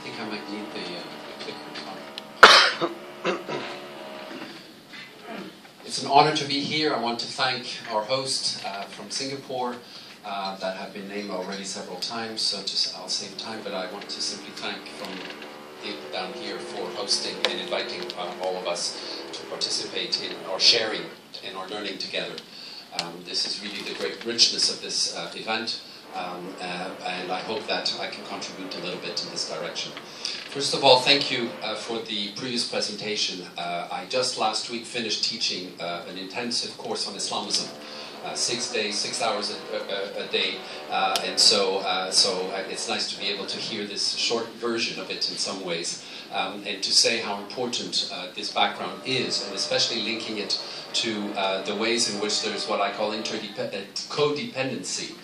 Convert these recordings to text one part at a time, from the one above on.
think I might need the clicker. It's an honor to be here. I want to thank our host from Singapore that have been named already several times, so I'll save time, but I want to simply thank from down here for hosting and inviting all of us to participate in our sharing and our learning together. This is really the great richness of this event, and I hope that I can contribute a little bit in this direction. First of all, thank you for the previous presentation. I just last week finished teaching an intensive course on Islamism. 6 days, 6 hours a day, and so it's nice to be able to hear this short version of it in some ways, and to say how important this background is, and especially linking it to the ways in which there's what I call codependency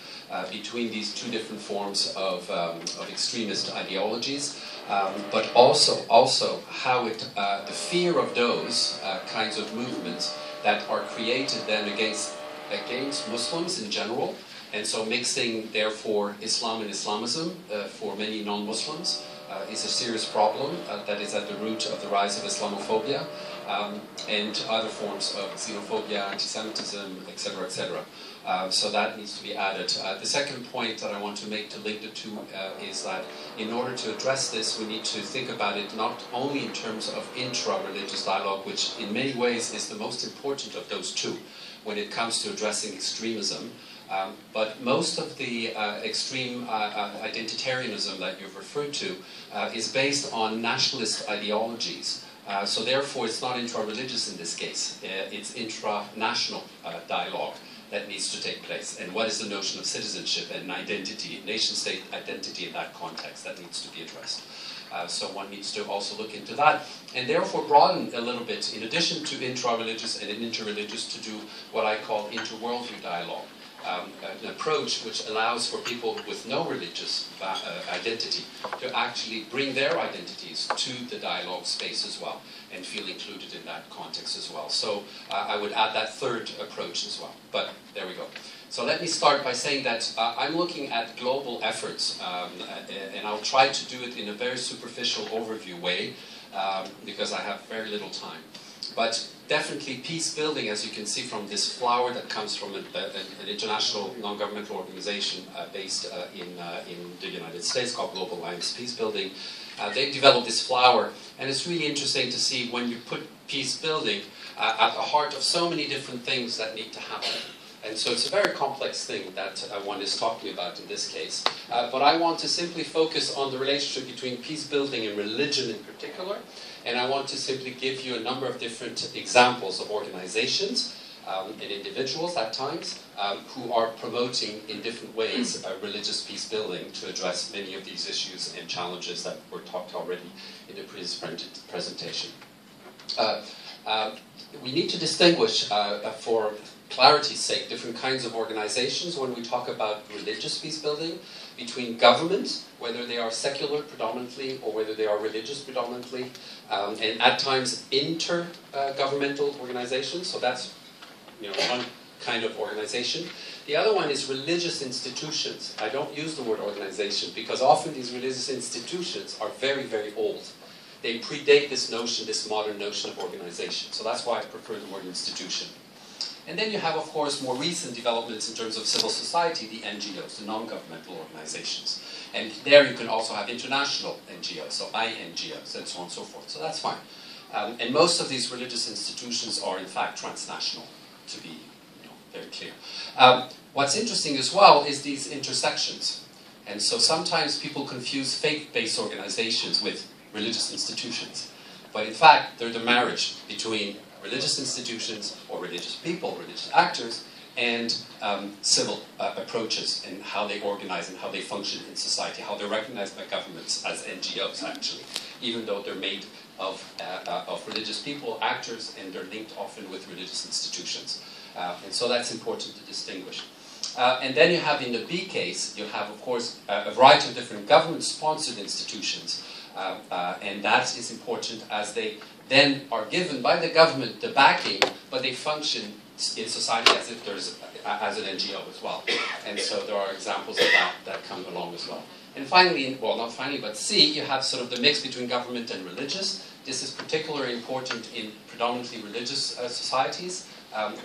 between these two different forms of extremist ideologies, but also how the fear of those kinds of movements that are created then against Muslims in general, and so mixing therefore Islam and Islamism for many non-Muslims is a serious problem that is at the root of the rise of Islamophobia and other forms of xenophobia, anti-Semitism, etc., etc. So that needs to be added. The second point that I want to make to link the two is that in order to address this, we need to think about it not only in terms of intra-religious dialogue, which in many ways is the most important of those two when it comes to addressing extremism, but most of the extreme identitarianism that you've referred to is based on nationalist ideologies. So therefore it's not intra-religious in this case, it's intra-national dialogue that needs to take place. And what is the notion of citizenship and identity, nation-state identity in that context that needs to be addressed. So one needs to also look into that, and therefore broaden a little bit, in addition to intra-religious and inter-religious, to do what I call inter-worldview dialogue. An approach which allows for people with no religious identity to actually bring their identities to the dialogue space as well, and feel included in that context as well. So I would add that third approach as well, but there we go. So let me start by saying that I'm looking at global efforts, and I'll try to do it in a very superficial overview way, because I have very little time. But definitely peace building, as you can see from this flower that comes from an international non-governmental organization based in the United States called Global Alliance Peacebuilding. They've developed this flower, and it's really interesting to see when you put peace building at the heart of so many different things that need to happen. And so it's a very complex thing that one is talking about in this case. But I want to simply focus on the relationship between peace building and religion in particular. And I want to simply give you a number of different examples of organizations and individuals at times who are promoting in different ways religious peace building to address many of these issues and challenges that were talked already in the previous presentation. We need to distinguish for clarity's sake, different kinds of organizations when we talk about religious peace building between governments, whether they are secular predominantly or whether they are religious predominantly, and at times intergovernmental organizations. So that's one kind of organization. The other one is religious institutions. I don't use the word organization because often these religious institutions are very, very old. They predate this notion, this modern notion of organization. So that's why I prefer the word institution. And then you have, of course, more recent developments in terms of civil society, the NGOs, the non-governmental organizations. And there you can also have international NGOs, so INGOs, and so on and so forth. So that's fine. And most of these religious institutions are, in fact, transnational, to be very clear. What's interesting as well is these intersections. And so sometimes people confuse faith-based organizations with religious institutions. But in fact, they're the marriage between religious institutions or religious people, religious actors, and civil approaches and how they organize and how they function in society, how they're recognized by governments as NGOs actually, even though they're made of religious people, actors, and they're linked often with religious institutions. And so that's important to distinguish. And then you have in the B case, you have of course a variety of different government-sponsored institutions, and that is important as they then are given by the government the backing, but they function in society as if there's as an NGO as well. And so there are examples of that come along as well. And finally, well, not finally, but C, you have sort of the mix between government and religious. This is particularly important in predominantly religious societies,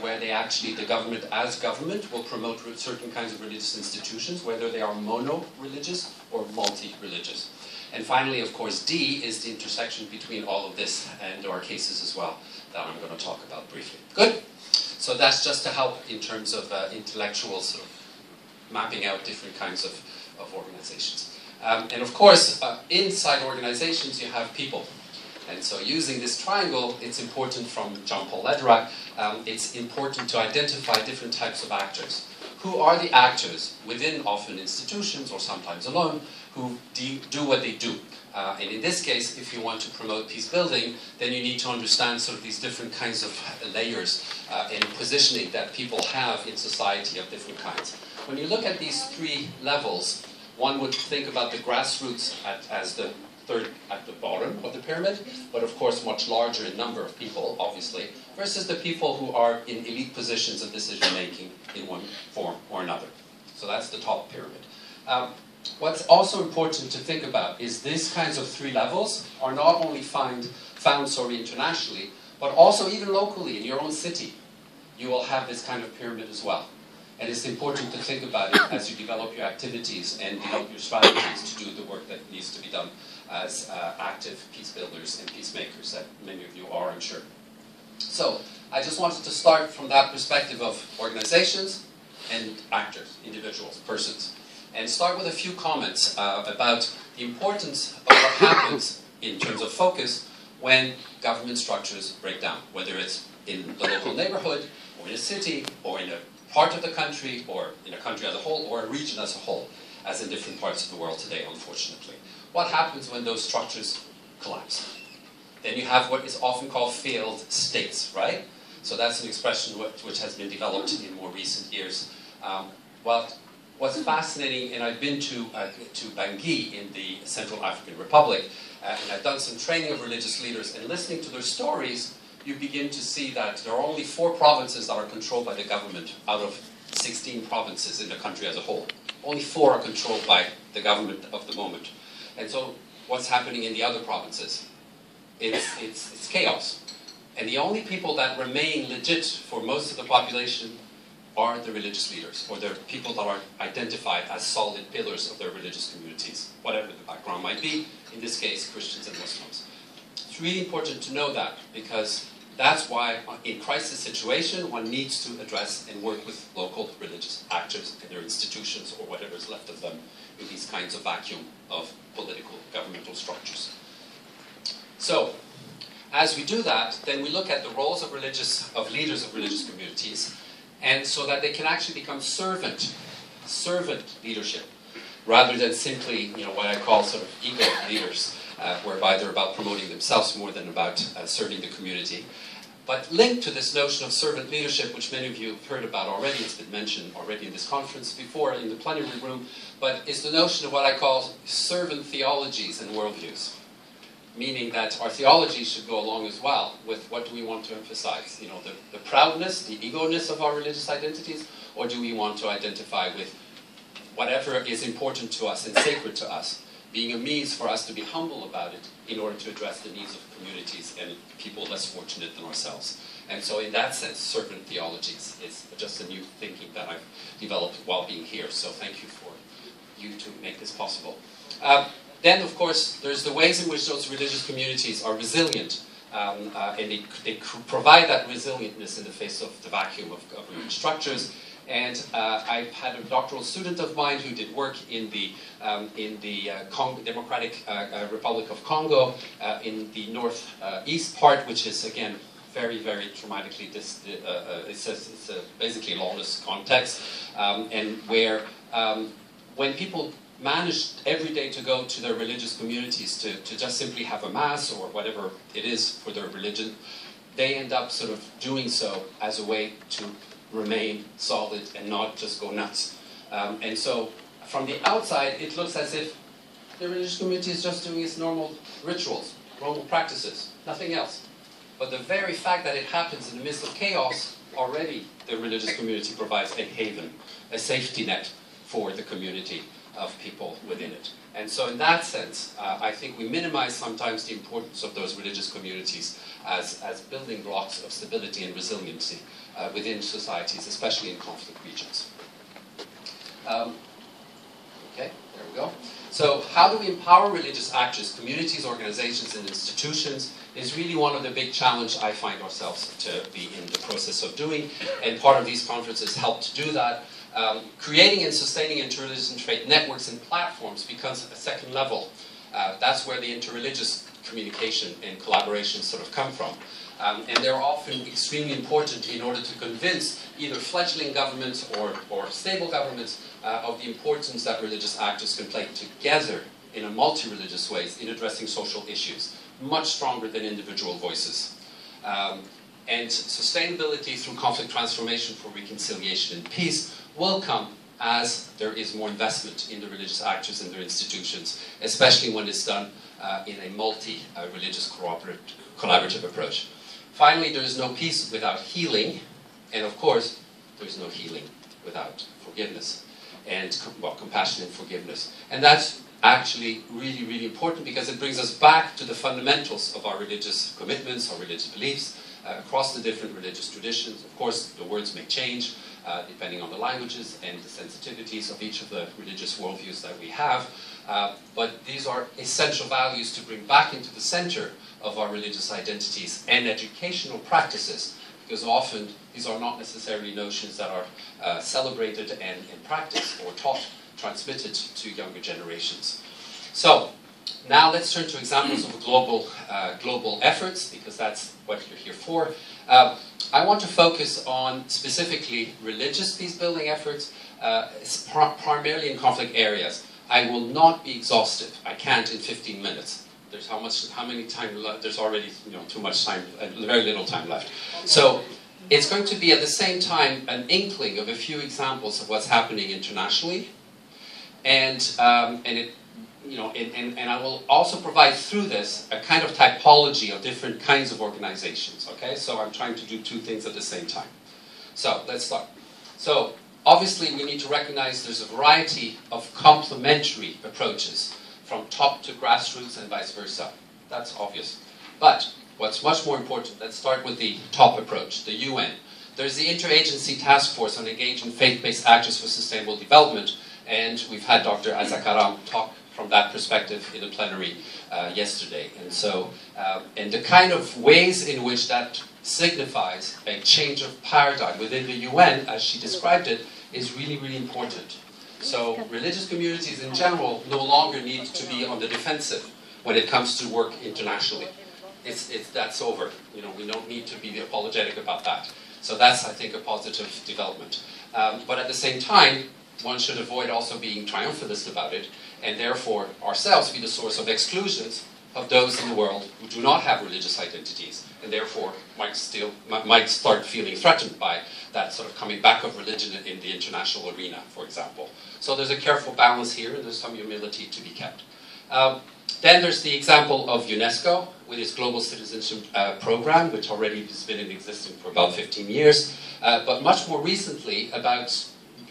where they actually, the government as government will promote certain kinds of religious institutions, whether they are mono-religious or multi-religious. And finally, of course, D is the intersection between all of this, and there are cases as well that I'm going to talk about briefly. Good? So that's just to help in terms of intellectual sort of mapping out different kinds of organizations. And of course, inside organizations you have people. And so using this triangle, it's important from Jean-Paul Lederac, it's important to identify different types of actors. Who are the actors within often institutions, or sometimes alone, who do what they do? And in this case, if you want to promote peace building, then you need to understand sort of these different kinds of layers and positioning that people have in society of different kinds. When you look at these three levels, one would think about the grassroots as the third at the bottom of the pyramid, but of course much larger in number of people, obviously, versus the people who are in elite positions of decision making in one form or another. So that's the top pyramid. What's also important to think about is these kinds of three levels are not only found internationally, but also even locally in your own city. You will have this kind of pyramid as well. And it's important to think about it as you develop your activities and develop your strategies to do the work that needs to be done as active peace builders and peacemakers that many of you are, I'm sure. So, I just wanted to start from that perspective of organizations and actors, individuals, persons. And start with a few comments about the importance of what happens in terms of focus when government structures break down, whether it's in the local neighborhood, or in a city, or in a part of the country, or in a country as a whole, or a region as a whole, as in different parts of the world today, unfortunately. What happens when those structures collapse? Then you have what is often called failed states, right? So that's an expression which has been developed in more recent years. What's fascinating, and I've been to Bangui in the Central African Republic, and I've done some training of religious leaders, and listening to their stories, you begin to see that there are only 4 provinces that are controlled by the government out of 16 provinces in the country as a whole. Only 4 are controlled by the government of the moment. And so what's happening in the other provinces? It's chaos. And the only people that remain legit for most of the population are the religious leaders, or the people that are identified as solid pillars of their religious communities, whatever the background might be, in this case, Christians and Muslims. It's really important to know that, because that's why in crisis situation, one needs to address and work with local religious actors and their institutions, or whatever is left of them, in these kinds of vacuum of political governmental structures. So, as we do that, then we look at the roles of leaders of religious communities, and so that they can actually become servant leadership, rather than simply, what I call sort of ego leaders, whereby they're about promoting themselves more than about serving the community. But linked to this notion of servant leadership, which many of you have heard about already, it's been mentioned already in this conference before in the plenary room, but it's the notion of what I call servant theologies and worldviews. Meaning that our theology should go along as well with what do we want to emphasize? The proudness, the ego-ness of our religious identities, or do we want to identify with whatever is important to us and sacred to us, being a means for us to be humble about it in order to address the needs of communities and people less fortunate than ourselves. And so in that sense, servant theologies is just a new thinking that I've developed while being here. So thank you for you to make this possible. Then, of course, there's the ways in which those religious communities are resilient, and they provide that resilientness in the face of the vacuum of government structures. And I had a doctoral student of mine who did work in the Democratic Republic of Congo, in the northeast part, which is, again, very, very traumatically, it's basically a lawless context, and where when people managed every day to go to their religious communities to just simply have a mass or whatever it is for their religion, they end up sort of doing so as a way to remain solid and not just go nuts. And so from the outside, it looks as if the religious community is just doing its normal rituals, normal practices, nothing else. But the very fact that it happens in the midst of chaos, already the religious community provides a haven, a safety net for the community. of people within it. And so in that sense, I think we minimize sometimes the importance of those religious communities as building blocks of stability and resiliency within societies, especially in conflict regions. Okay, there we go. So how do we empower religious actors, communities, organizations, and institutions is really one of the big challenges I find ourselves to be in the process of doing, and part of these conferences help to do that. Creating and sustaining interreligious and trade networks and platforms becomes a second level. That's where the interreligious communication and collaboration sort of come from. And they're often extremely important in order to convince either fledgling governments or stable governments of the importance that religious actors can play together in a multi-religious ways in addressing social issues, much stronger than individual voices. And sustainability through conflict transformation for reconciliation and peace will come as there is more investment in the religious actors and their institutions, especially when it's done in a multi-religious collaborative approach. Finally, there is no peace without healing, and of course, there is no healing without forgiveness, and well, compassion and forgiveness. And that's actually really, really important because it brings us back to the fundamentals of our religious commitments, our religious beliefs, across the different religious traditions. Of course, the words may change depending on the languages and the sensitivities of each of the religious worldviews that we have, but these are essential values to bring back into the center of our religious identities and educational practices, because often these are not necessarily notions that are celebrated and practiced or taught, transmitted to younger generations. So, now let's turn to examples of global efforts, because that's what you're here for. I want to focus on specifically religious peace-building efforts, primarily in conflict areas. I will not be exhaustive. I can't in 15 minutes. There's how many time left? There's already too much time, very little time left. So it's going to be at the same time an inkling of a few examples of what's happening internationally, and I will also provide through this a kind of typology of different kinds of organizations. Okay, so I'm trying to do two things at the same time. So let's start. So obviously we need to recognize there's a variety of complementary approaches from top to grassroots and vice versa. That's obvious. But what's much more important, let's start with the top approach, the UN. There's the Interagency Task Force on Engaging Faith-Based Actors for Sustainable Development, and we've had Dr. Azakaram talk from that perspective in the plenary yesterday. And so, and the kind of ways in which that signifies a change of paradigm within the UN, as she described it, is really, really important. So religious communities in general no longer need to be on the defensive when it comes to work internationally. That's over. We don't need to be apologetic about that. So that's, I think, a positive development. But at the same time, one should avoid also being triumphalist about it, and therefore ourselves be the source of exclusions of those in the world who do not have religious identities, and therefore might start feeling threatened by that sort of coming back of religion in the international arena, for example. So there's a careful balance here, and there's some humility to be kept. Then there's the example of UNESCO with its Global Citizenship Program, which already has been in existence for about 15 years, but much more recently, about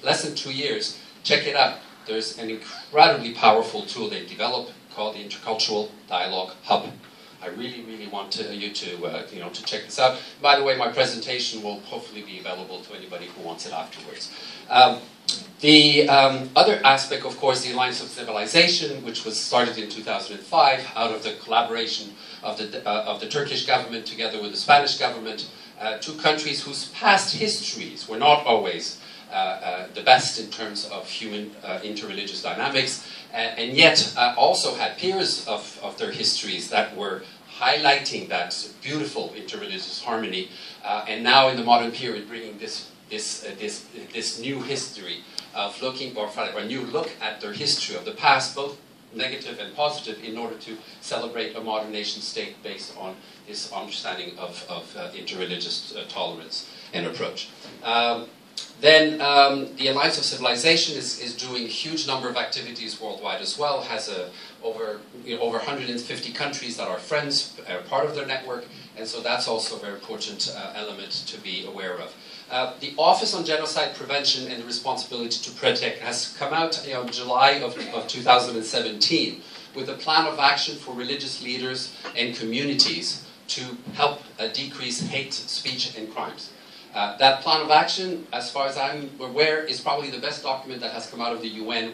less than 2 years, check it out. There's an incredibly powerful tool they developed called the Intercultural Dialogue Hub. I really, really want you to check this out. By the way, my presentation will hopefully be available to anybody who wants it afterwards. The other aspect, of course, the Alliance of Civilization, which was started in 2005 out of the collaboration of the Turkish government together with the Spanish government, two countries whose past histories were not always the best in terms of human interreligious dynamics, and yet also had peers of their histories that were highlighting that beautiful interreligious harmony, and now in the modern period bringing this new history of looking, or a new look at their history of the past, both negative and positive, in order to celebrate a modern nation state based on this understanding of interreligious tolerance and approach. Then the Alliance of Civilization is doing a huge number of activities worldwide as well, has over 150 countries that are friends, part of their network, and so that's also a very important element to be aware of. The Office on Genocide Prevention and the Responsibility to Protect has come out in July of 2017 with a plan of action for religious leaders and communities to help decrease hate speech and crimes. That plan of action, as far as I'm aware, is probably the best document that has come out of the UN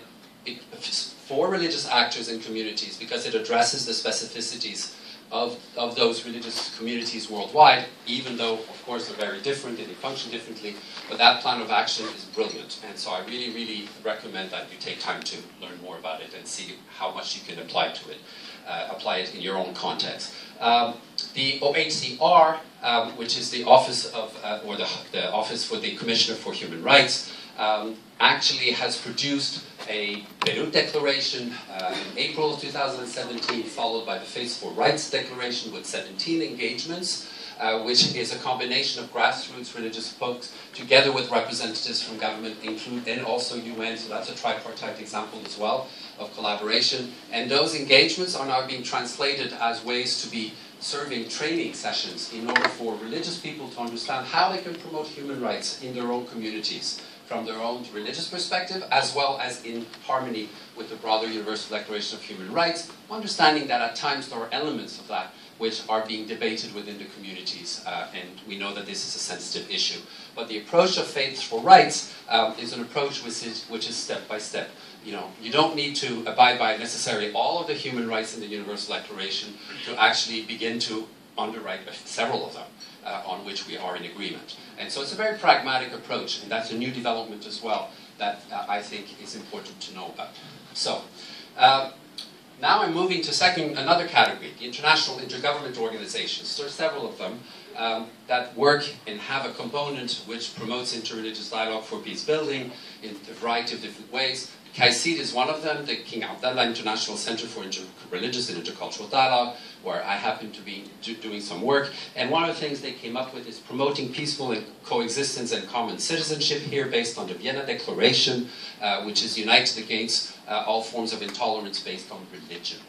for religious actors and communities, because it addresses the specificities of those religious communities worldwide, even though, of course, they're very different and they function differently. But that plan of action is brilliant. And so I really, really recommend that you take time to learn more about it and see how much you can apply to it, apply it in your own context. The OHCR, which is the Office of, or the Office for the Commissioner for Human Rights, actually has produced a Beirut Declaration in April of 2017, followed by the Face for Rights Declaration with 17 engagements, which is a combination of grassroots religious folks together with representatives from government, and also UN, so that's a tripartite example as well of collaboration. And those engagements are now being translated as ways to be serving training sessions in order for religious people to understand how they can promote human rights in their own communities, from their own religious perspective, as well as in harmony with the broader Universal Declaration of Human Rights, understanding that at times there are elements of that which are being debated within the communities, and we know that this is a sensitive issue. But the approach of Faith for Rights is an approach which is step by step. You know, you don't need to abide by necessarily all of the human rights in the Universal Declaration to actually begin to underwrite several of them on which we are in agreement. And so it's a very pragmatic approach, and that's a new development as well that I think is important to know about. So, now I'm moving to another category, the international intergovernmental organizations. There are several of them that work and have a component which promotes interreligious dialogue for peace building in a variety of different ways. KAICIID is one of them, the King Abdullah International Center for Interreligious and Intercultural Dialogue, where I happen to be doing some work. And one of the things they came up with is promoting peaceful coexistence and common citizenship here based on the Vienna Declaration, which is united against all forms of intolerance based on religion.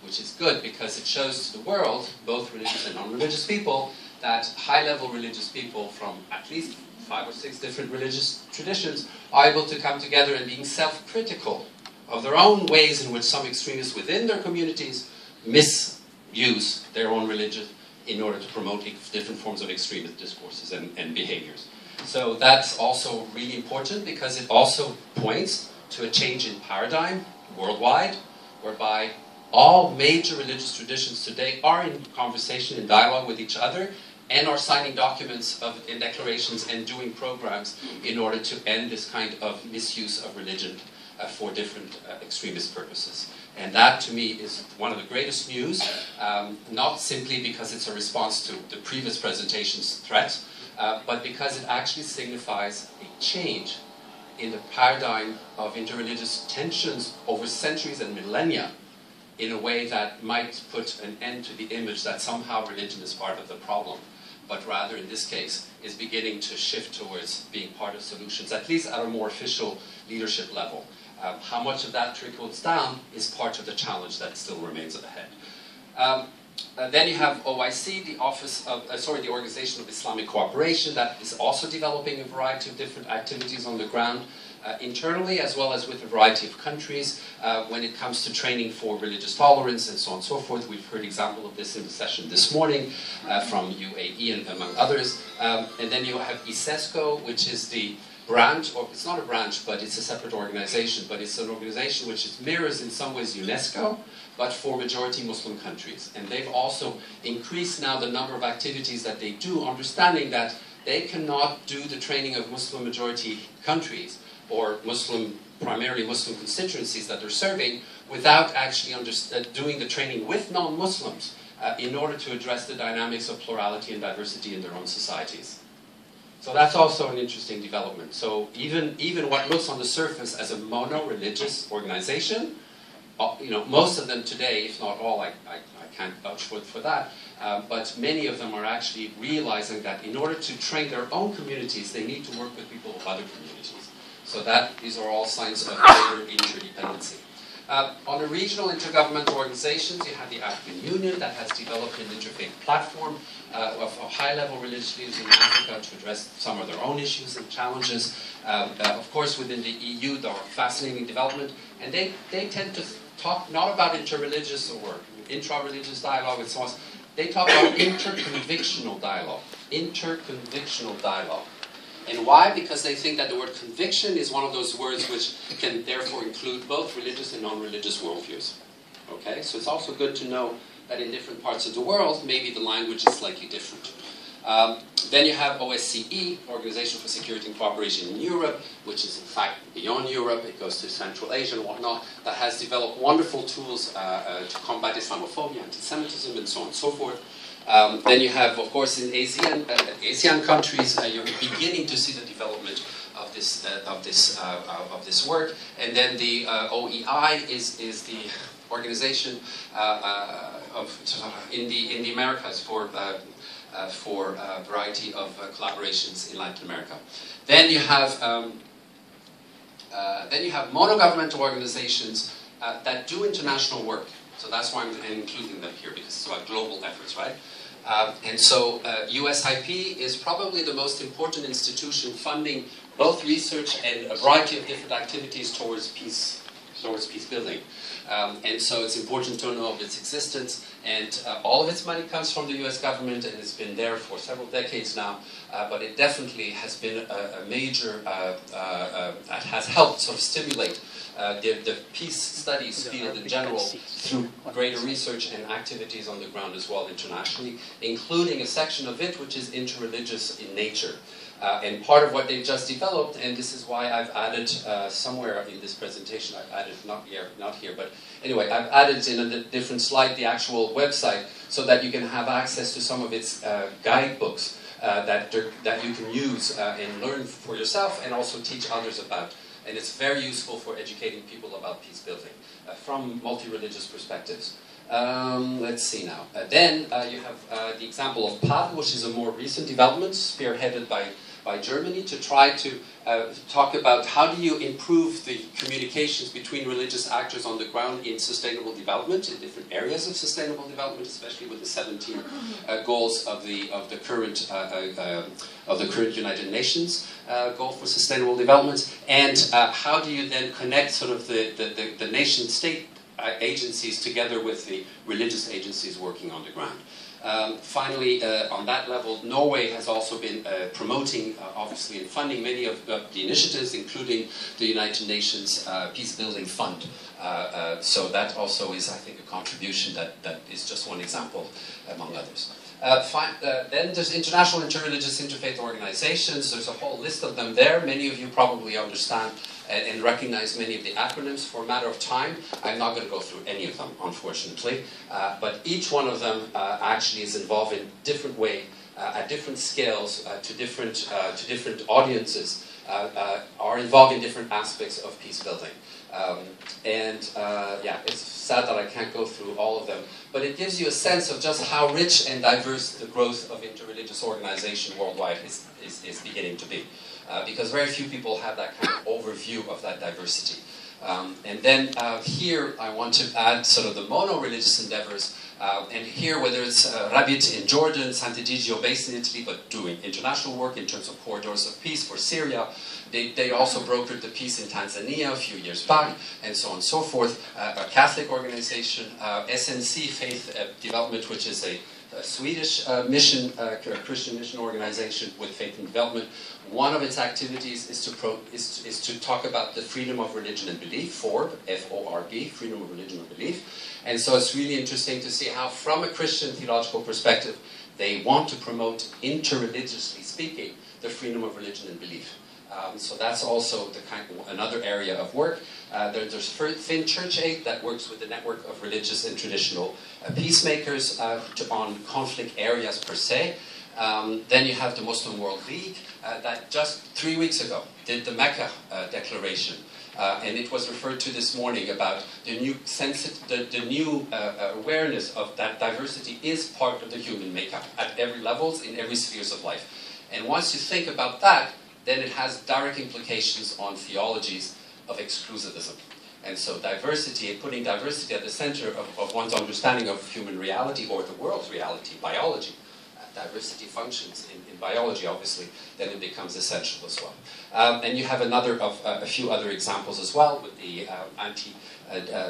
Which is good because it shows to the world, both religious and non-religious people, that high-level religious people from at least 5 or 6 different religious traditions are able to come together and being self-critical of their own ways in which some extremists within their communities misuse their own religion in order to promote different forms of extremist discourses and behaviors. So that's also really important because it also points to a change in paradigm worldwide, whereby all major religious traditions today are in conversation and dialogue with each other and are signing documents and declarations and doing programs in order to end this kind of misuse of religion for different extremist purposes. And that, to me, is one of the greatest news, not simply because it's a response to the previous presentation's threat, but because it actually signifies a change in the paradigm of interreligious tensions over centuries and millennia in a way that might put an end to the image that somehow religion is part of the problem, but rather, in this case, is beginning to shift towards being part of solutions, at least at a more official leadership level. How much of that trickles down is part of the challenge that still remains ahead. Then you have OIC, the the Organization of Islamic Cooperation, that is also developing a variety of different activities on the ground, internally as well as with a variety of countries when it comes to training for religious tolerance and so on and so forth. We've heard example of this in the session this morning from UAE and among others. And then you have ICCS, which is the branch, or it's not a branch, but it's a separate organization, but it's an organization which mirrors in some ways UNESCO, but for majority Muslim countries. And they've also increased now the number of activities that they do, understanding that they cannot do the training of Muslim majority countries or primarily Muslim constituencies that they're serving without actually doing the training with non-Muslims in order to address the dynamics of plurality and diversity in their own societies. So that's also an interesting development. So even what looks on the surface as a mono-religious organization, most of them today, if not all, I can't vouch for that, but many of them are actually realizing that in order to train their own communities, they need to work with people of other communities. So these are all signs of greater interdependency. On the regional intergovernmental organizations, you have the African Union that has developed an interfaith platform of high-level religious leaders in Africa to address some of their own issues and challenges. Of course, within the EU, there are fascinating development, and they tend to talk not about interreligious or intra-religious dialogue and so on. They talk about interconvictional dialogue. Interconvictional dialogue. And why? Because they think that the word conviction is one of those words which can therefore include both religious and non-religious worldviews. Okay? So it's also good to know that in different parts of the world, maybe the language is slightly different. Then you have OSCE, Organization for Security and Cooperation in Europe, which is in fact beyond Europe. It goes to Central Asia and whatnot, that has developed wonderful tools to combat Islamophobia, anti-Semitism, and so on and so forth. Then you have, of course, in ASEAN countries, you're beginning to see the development of this work. And then the OEI is the organization in the Americas for a variety of collaborations in Latin America. Then you have monogovernmental organizations that do international work. So that's why I'm including them here, because it's about global efforts, right? And so USIP is probably the most important institution funding both research and a variety of different activities towards peace building. And so it's important to know of its existence, and all of its money comes from the US government, and it's been there for several decades now, but it definitely has been a major, has helped sort of stimulate the peace studies field in general through greater research and activities on the ground as well internationally, including a section of it which is interreligious in nature. And part of what they've just developed, and this is why I've added somewhere in this presentation, I've added, not here, but anyway, I've added in a different slide the actual website so that you can have access to some of its guidebooks that you can use and learn for yourself and also teach others about. And it's very useful for educating people about peace building from multi-religious perspectives. Let's see now. Then you have the example of PAD, which is a more recent development spearheaded by Germany to try to talk about how do you improve the communications between religious actors on the ground in sustainable development, in different areas of sustainable development, especially with the 17 goals of the current United Nations goal for sustainable development, and how do you then connect sort of the nation-state agencies together with the religious agencies working on the ground. Finally, on that level, Norway has also been promoting, obviously, and funding many of the initiatives, including the United Nations Peacebuilding Fund. So that also is, I think, a contribution that is just one example among others. Then there's international interreligious interfaith organizations. There's a whole list of them there. Many of you probably understand and recognize many of the acronyms. For a matter of time, I'm not going to go through any of them, unfortunately. But each one of them actually is involved in a different way, at different scales, to different audiences, are involved in different aspects of peace building. Yeah, it's sad that I can't go through all of them, but it gives you a sense of just how rich and diverse the growth of interreligious organization worldwide is beginning to be. Because very few people have that kind of overview of that diversity. And then here I want to add sort of the mono-religious endeavors. And here, whether it's Rabit in Jordan, Sant'Egidio based in Italy, but doing international work in terms of corridors of peace for Syria. They also brokered the peace in Tanzania a few years back, and so on and so forth. A Catholic organization, SNC Faith Development, which is a Swedish Christian mission organization with faith and development. One of its activities is to talk about the freedom of religion and belief, FORB, F-O-R-B, freedom of religion and belief. And so it's really interesting to see how, from a Christian theological perspective, they want to promote, interreligiously speaking, the freedom of religion and belief. So that's also the another area of work. There's Finn Church Aid that works with the network of religious and traditional peacemakers on conflict areas per se. Then you have the Muslim World League that just 3 weeks ago did the Mecca Declaration. And it was referred to this morning about the new awareness of that diversity is part of the human makeup at every levels, in every spheres of life. And once you think about that, then it has direct implications on theologies of exclusivism. And so diversity, putting diversity at the center of one's understanding of human reality or the world's reality, biology, diversity functions in biology, obviously, then it becomes essential as well. And you have a few other examples as well with the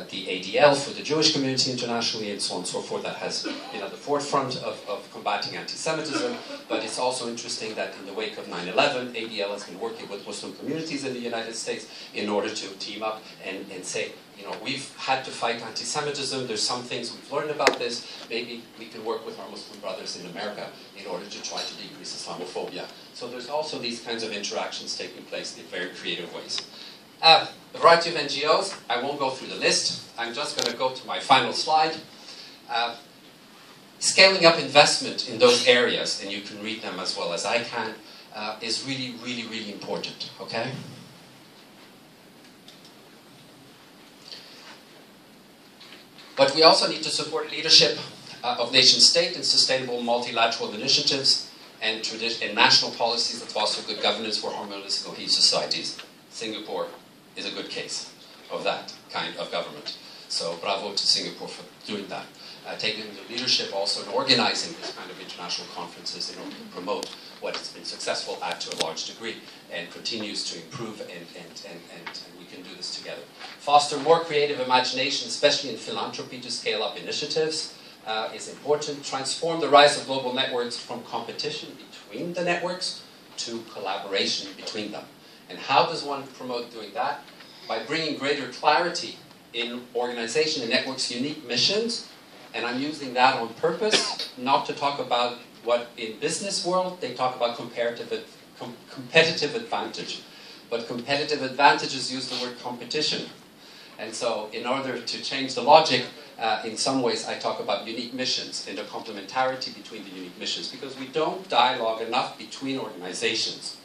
the ADL for the Jewish community internationally and so on and so forth, that has been at the forefront of combating anti-Semitism. But it's also interesting that in the wake of 9/11, ADL has been working with Muslim communities in the United States in order to team up and say, you know, we've had to fight anti-Semitism, there's some things we've learned about this, maybe we can work with our Muslim brothers in America in order to try to decrease Islamophobia. So there's also these kinds of interactions taking place in very creative ways. A variety of NGOs, I won't go through the list, I'm just going to go to my final slide. Scaling up investment in those areas, and you can read them as well as I can, is really, really, really important, okay? But we also need to support leadership of nation-state and sustainable multilateral initiatives and national policies that foster good governance for harmonious and cohesive societies. Singapore is a good case of that kind of government. So bravo to Singapore for doing that. Taking the leadership also in organizing this kind of international conferences in order to promote what it's been successful at to a large degree and continues to improve, and we can do this together. Foster more creative imagination, especially in philanthropy, to scale up initiatives is important. Transform the rise of global networks from competition between the networks to collaboration between them. And how does one promote doing that? By bringing greater clarity in organization and networks' unique missions. And I'm using that on purpose, not to talk about what in business world they talk about competitive advantage. But competitive advantages use the word competition. And so in order to change the logic, in some ways I talk about unique missions and the complementarity between the unique missions, because we don't dialogue enough between organizations.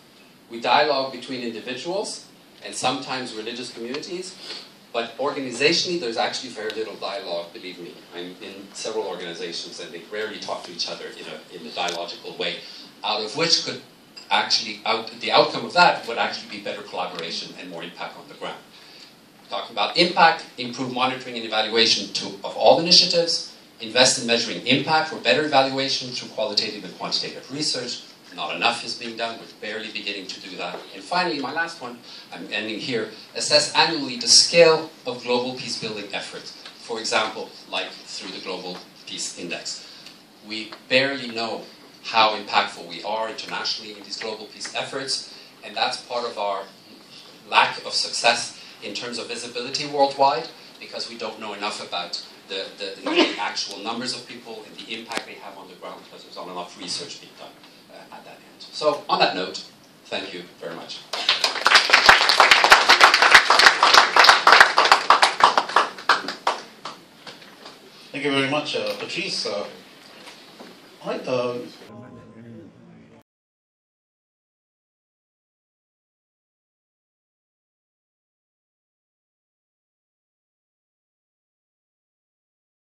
We dialogue between individuals and sometimes religious communities, but organizationally there's actually very little dialogue, believe me. I'm in several organizations and they rarely talk to each other in a dialogical way, out of which could actually, the outcome of that would actually be better collaboration and more impact on the ground. Talking about impact, improve monitoring and evaluation of all initiatives, invest in measuring impact for better evaluation through qualitative and quantitative research. Not enough is being done, we're barely beginning to do that. And finally, my last one, I'm ending here, assess annually the scale of global peace-building efforts. For example, like through the Global Peace Index. We barely know how impactful we are internationally in these global peace efforts, and that's part of our lack of success in terms of visibility worldwide, because we don't know enough about the actual numbers of people and the impact they have on the ground, because there's not enough research being done at that end. So, on that note, thank you very much. Thank you very much, Patrice. All right.